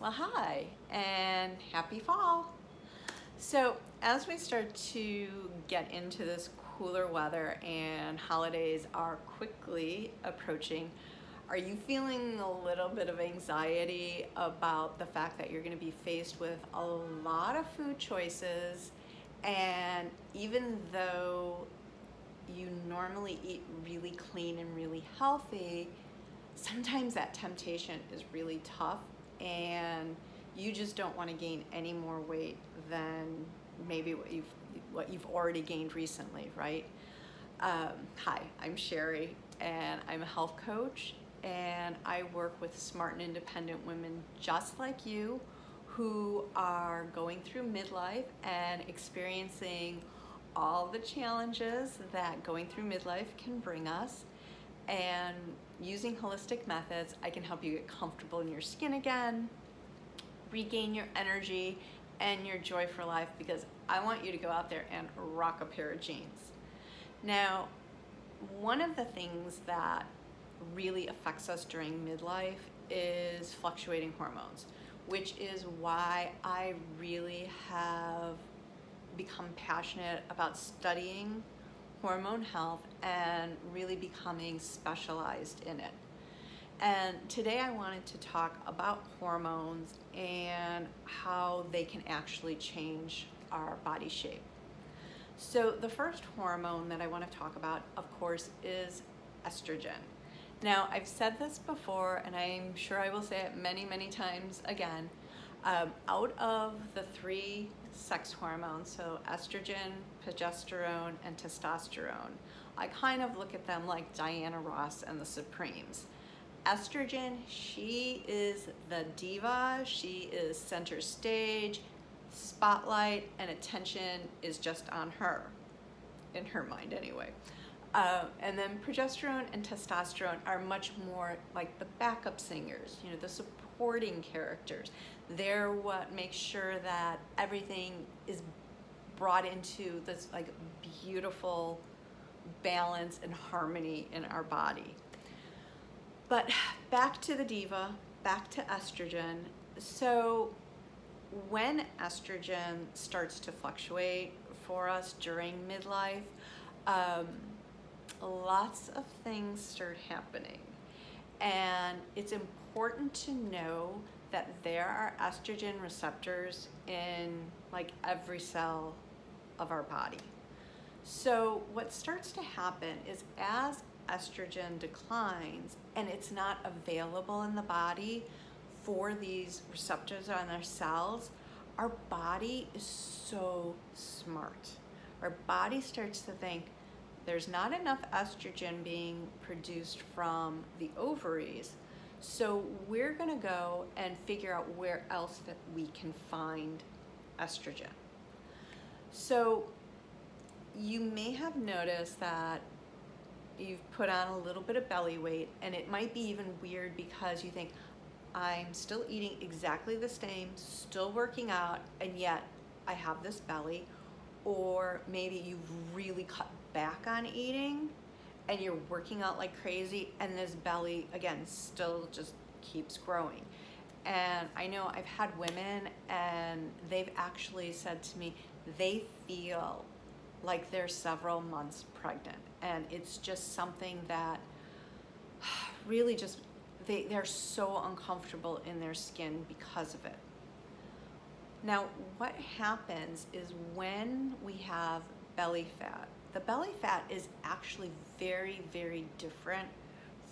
Well, hi, and happy fall. So, as we start to get into this cooler weather and holidays are quickly approaching, are you feeling a little bit of anxiety about the fact that you're going to be faced with a lot of food choices? And even though you normally eat really clean and really healthy, sometimes that temptation is really tough and you just don't want to gain any more weight than maybe what you've already gained recently, right? Hi, I'm Sherry and I'm a health coach, and I work with smart and independent women just like you who are going through midlife and experiencing all the challenges that going through midlife can bring us. And using holistic methods, I can help you get comfortable in your skin again, regain your energy and your joy for life, because I want you to go out there and rock a pair of jeans. Now, one of the things that really affects us during midlife is fluctuating hormones, which is why I really have become passionate about studying hormone health and really becoming specialized in it. And today I wanted to talk about hormones and how they can actually change our body shape. So the first hormone that I want to talk about, of course, is estrogen. Now, I've said this before, and I'm sure I will say it many, many times again. Out of the three sex hormones, so estrogen, progesterone, and testosterone, I kind of look at them like Diana Ross and the Supremes. Estrogen, she is the diva, she is center stage, spotlight, and attention is just on her, in her mind anyway. And then progesterone and testosterone are much more like the backup singers, the supporting characters. They're what makes sure that everything is brought into this like beautiful balance and harmony in our body. But back to the diva, back to estrogen. So when estrogen starts to fluctuate for us during midlife, lots of things start happening. And it's important to know that there are estrogen receptors in like every cell of our body. So what starts to happen is as estrogen declines and it's not available in the body for these receptors on our cells, our body is so smart. Our body starts to think there's not enough estrogen being produced from the ovaries, so we're going to go and figure out where else that we can find estrogen. So you may have noticed that you've put on a little bit of belly weight, and it might be even weird because you think, I'm still eating exactly the same, still working out, and yet I have this belly. Or maybe you've really cut back on eating and you're working out like crazy, and this belly, again, still just keeps growing. And I know I've had women and they've actually said to me they feel like they're several months pregnant, and it's just something that really just they're so uncomfortable in their skin because of it. Now, what happens is when we have belly fat, the belly fat is actually very, very different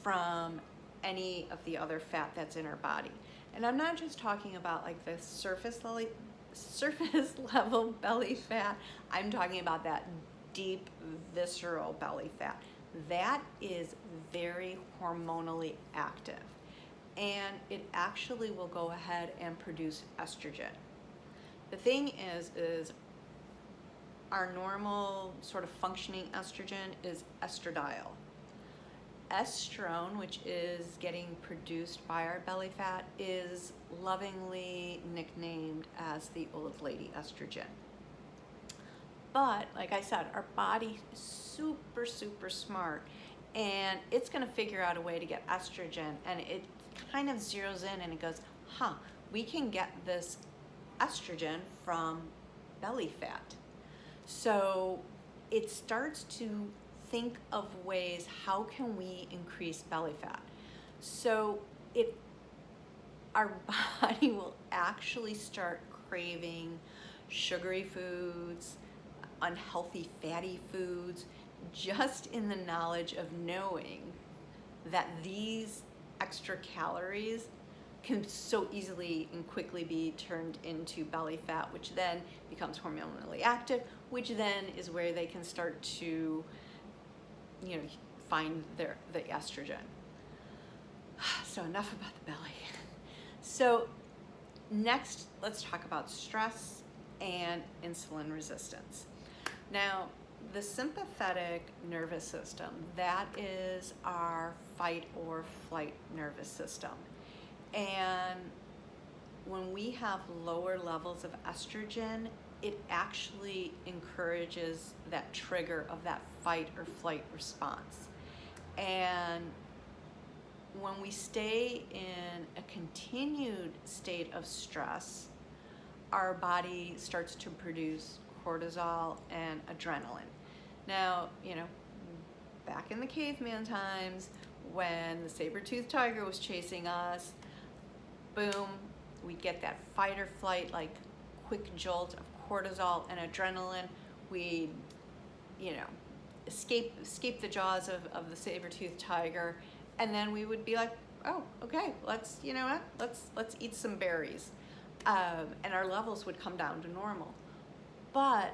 from any of the other fat that's in our body. And I'm not just talking about like the surface level belly fat. I'm talking about that deep visceral belly fat. That is very hormonally active, and it actually will go ahead and produce estrogen. The thing is our normal sort of functioning estrogen is estradiol. Estrone, which is getting produced by our belly fat, is lovingly nicknamed as the old lady estrogen. But like I said, our body is super, super smart, and it's going to figure out a way to get estrogen, and it kind of zeroes in and it goes, we can get this estrogen from belly fat. So it starts to think of ways, how can we increase belly fat? So our body will actually start craving sugary foods, unhealthy fatty foods, just in the knowledge of knowing that these extra calories can so easily and quickly be turned into belly fat, which then becomes hormonally active, which then is where they can start to, find the estrogen. So enough about the belly. So next, let's talk about stress and insulin resistance. Now, the sympathetic nervous system, that is our fight or flight nervous system. And when we have lower levels of estrogen, it actually encourages that trigger of that fight or flight response. And when we stay in a continued state of stress, our body starts to produce cortisol and adrenaline. Now, back in the caveman times, when the saber-toothed tiger was chasing us, boom, we get that fight or flight, like quick jolt of cortisol and adrenaline. We, escape the jaws of the saber-toothed tiger, and then we would be like, oh, okay, let's eat some berries, and our levels would come down to normal. But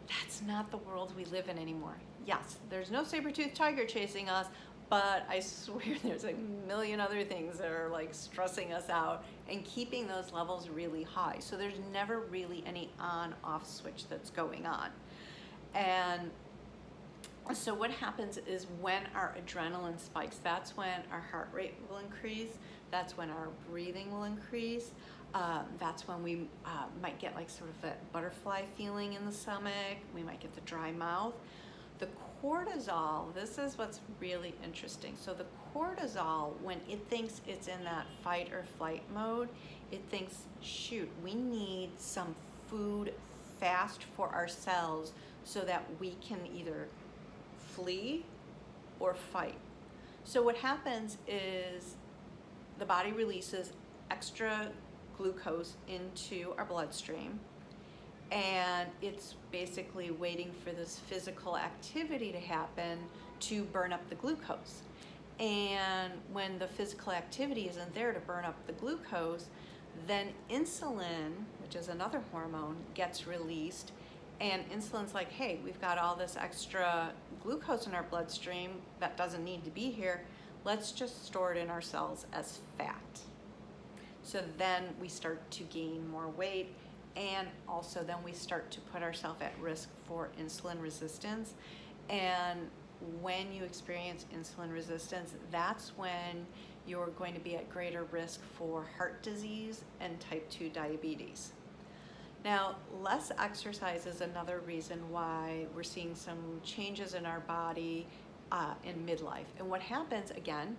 that's not the world we live in anymore. Yes, there's no saber-toothed tiger chasing us, but I swear there's a million other things that are like stressing us out and keeping those levels really high. So there's never really any on-off switch that's going on. And so what happens is when our adrenaline spikes, that's when our heart rate will increase, that's when our breathing will increase, that's when we might get like sort of that butterfly feeling in the stomach, we might get the dry mouth. The cortisol, this is what's really interesting. So the cortisol, when it thinks it's in that fight or flight mode, it thinks, shoot, we need some food fast for ourselves so that we can either flee or fight. So what happens is the body releases extra glucose into our bloodstream, and it's basically waiting for this physical activity to happen to burn up the glucose. And when the physical activity isn't there to burn up the glucose, then insulin, which is another hormone, gets released. And insulin's like, hey, we've got all this extra glucose in our bloodstream that doesn't need to be here. Let's just store it in our cells as fat. So then we start to gain more weight, and also then we start to put ourselves at risk for insulin resistance. And when you experience insulin resistance, that's when you're going to be at greater risk for heart disease and type 2 diabetes. Now, less exercise is another reason why we're seeing some changes in our body in midlife. And what happens, again,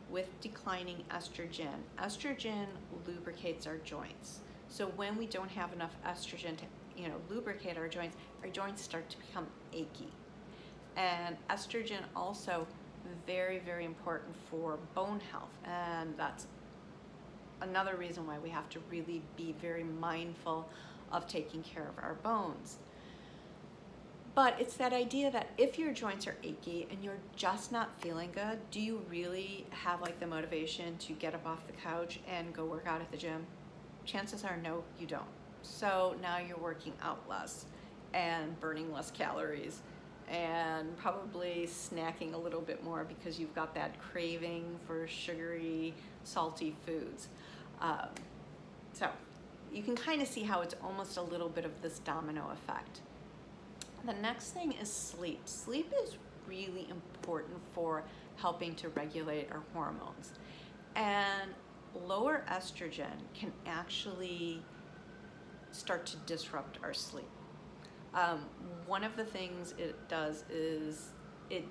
with declining estrogen, estrogen lubricates our joints. So when we don't have enough estrogen to lubricate our joints start to become achy. And estrogen also very, very important for bone health. And that's another reason why we have to really be very mindful of taking care of our bones. But it's that idea that if your joints are achy and you're just not feeling good, do you really have like the motivation to get up off the couch and go work out at the gym? Chances are no, you don't. So now you're working out less and burning less calories and probably snacking a little bit more because you've got that craving for sugary, salty foods. So you can kind of see how it's almost a little bit of this domino effect. The next thing is sleep. Sleep is really important for helping to regulate our hormones. And lower estrogen can actually start to disrupt our sleep. One of the things it does is it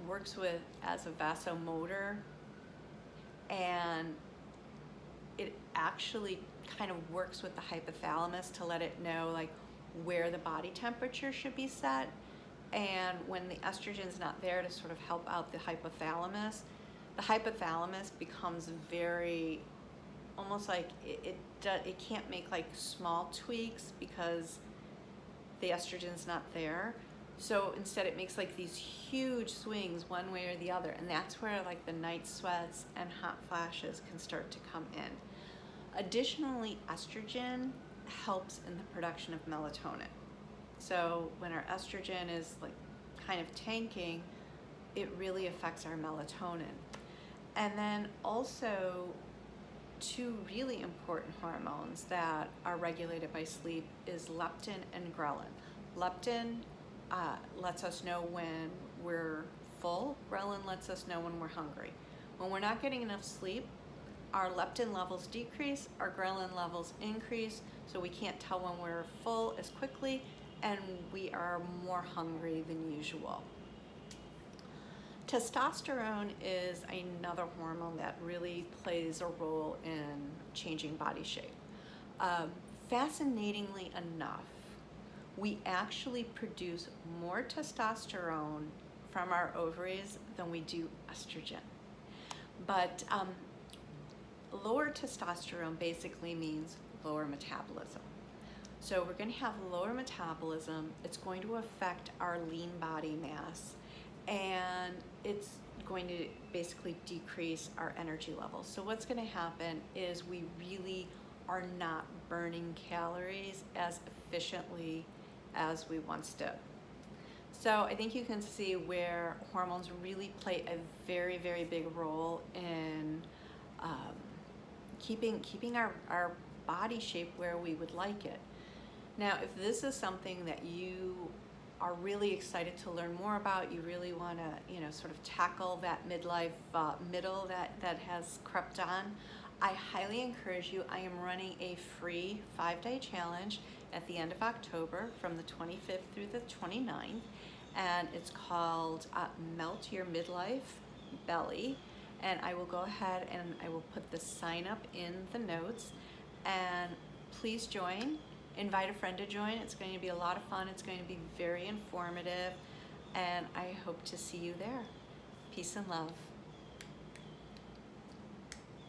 works as a vasomotor, and it actually kind of works with the hypothalamus to let it know like where the body temperature should be set. And when the estrogen's not there to sort of help out the hypothalamus becomes very, almost like it can't make like small tweaks because the estrogen's not there. So instead it makes like these huge swings one way or the other, and that's where like the night sweats and hot flashes can start to come in. Additionally, estrogen helps in the production of melatonin. So when our estrogen is like kind of tanking, it really affects our melatonin. And then also, two really important hormones that are regulated by sleep is leptin and ghrelin. Leptin lets us know when we're full. Ghrelin lets us know when we're hungry. When we're not getting enough sleep, our leptin levels decrease, our ghrelin levels increase, so we can't tell when we're full as quickly, and we are more hungry than usual. Testosterone is another hormone that really plays a role in changing body shape. Fascinatingly enough, we actually produce more testosterone from our ovaries than we do estrogen. But lower testosterone basically means lower metabolism. So we're going to have lower metabolism. It's going to affect our lean body mass, and it's going to basically decrease our energy levels. So what's going to happen is we really are not burning calories as efficiently as we once did. So I think you can see where hormones really play a very, very big role in keeping our body shape where we would like it. Now, if this is something that you are really excited to learn more about, you really want to, sort of tackle that midlife middle that has crept on, I highly encourage you. I am running a free 5-day challenge at the end of October from the 25th through the 29th, and it's called Melt Your Midlife Belly. And I will go ahead and I will put the sign up in the notes, and please join. Invite a friend to join. It's going to be a lot of fun. It's going to be very informative, and I hope to see you there. Peace and love.